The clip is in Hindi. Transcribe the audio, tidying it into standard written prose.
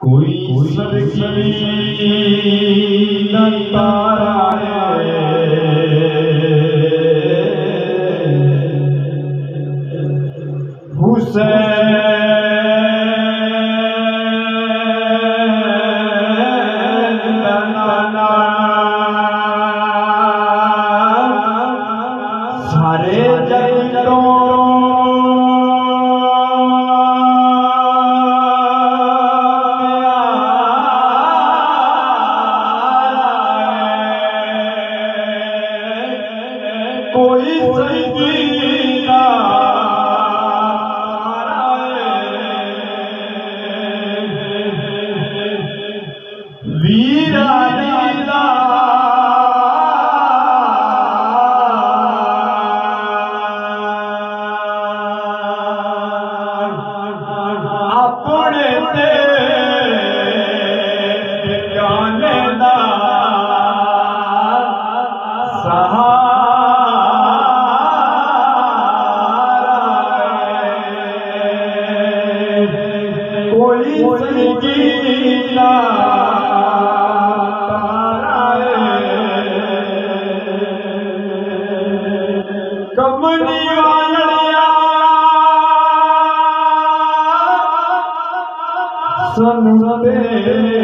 कोई सरगी न तारा हुसैन नाना सारे जगतों कोई संगीता वीरा लीला अपने ते जाने दा कोई संगीता कमनी वालिया सुनते